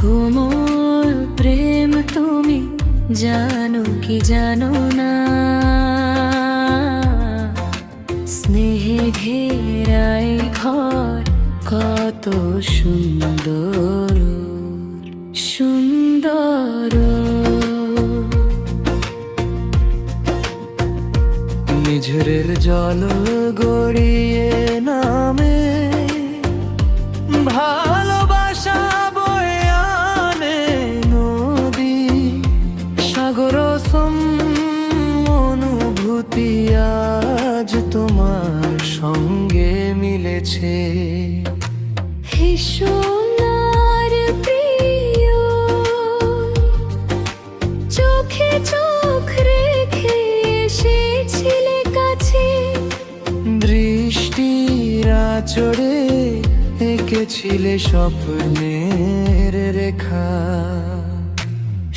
কোমল প্রেম তুমি জানো কি জানো না, স্নেহে ঘেরাই ঘর কত সুন্দর সুন্দর। নিঝরের জল গড়িয়ে নামে, ভালোবাসা বয়ে আনে নদী, সাগর সম অনুভূতি আজ তোমার সঙ্গে মিলেছে। হে সোনার প্রিয়, চোখে চোখ রেখে এসেছিলে কাছে, দৃষ্টির আঁচড়ে এঁকেছিলে স্বপ্নের রেখা।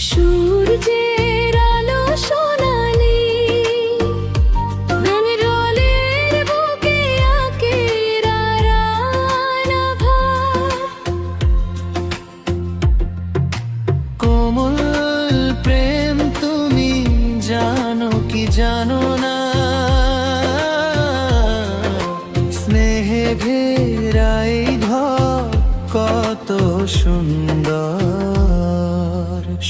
সূর্যের আলো সোনালি, রোলের বুকে আঁকে রারান আভা। কোমল প্রেম তুমি জানো কি জানো না, স্নেহে ঘেরাই ঘর কত সুন্দর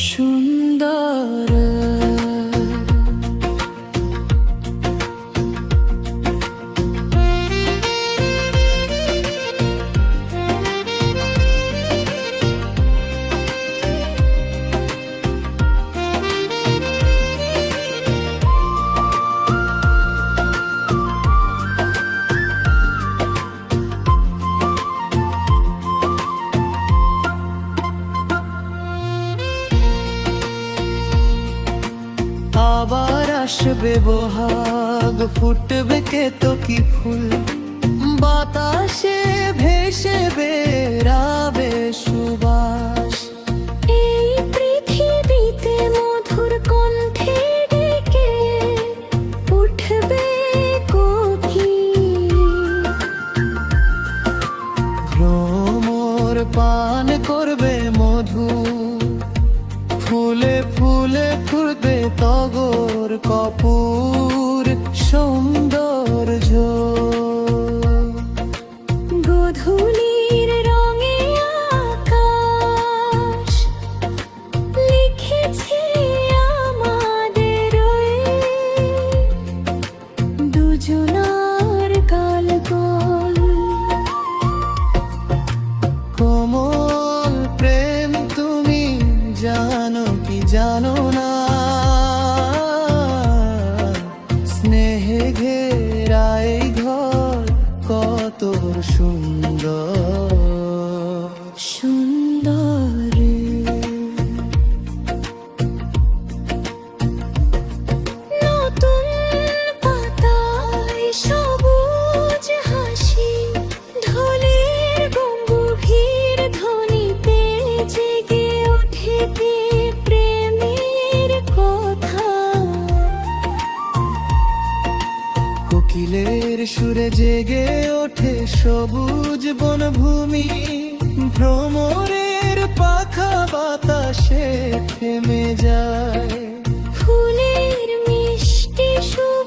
সুন্দর। আবার আসবে বহাগ, ফুটবে কেতকী ফুল, বাতাসে ভেসে বেরাবে সুবাস। এই পৃথিবীতে মধুর কণ্ঠে ডেকে উঠবে কোকিল, ভ্রমর পান করবে মধু, ফুলে ফুলে ফুটবে তগর কপুর সৌন্দর্য। গোধূলির রঙে আকাশ লিখেছে আমাদের দুজনার গল্প। কোমল প্রেম তুমি জানো কি জানো না, স্নেহে ঘেরাই ঘর কত সুন্দর সুন্দর। নতুন পাতায় সবুজ হাসি, ঢোলের গম্ভীর ধ্বনিতে জেগে ওঠে প্রেমের কথা। কোকিলের সুরে জেগে ওঠে সবুজ বনভূমি, ভ্রমরের পাখা বাতাসে থেমে যায়। ফুলের মিষ্টি সুর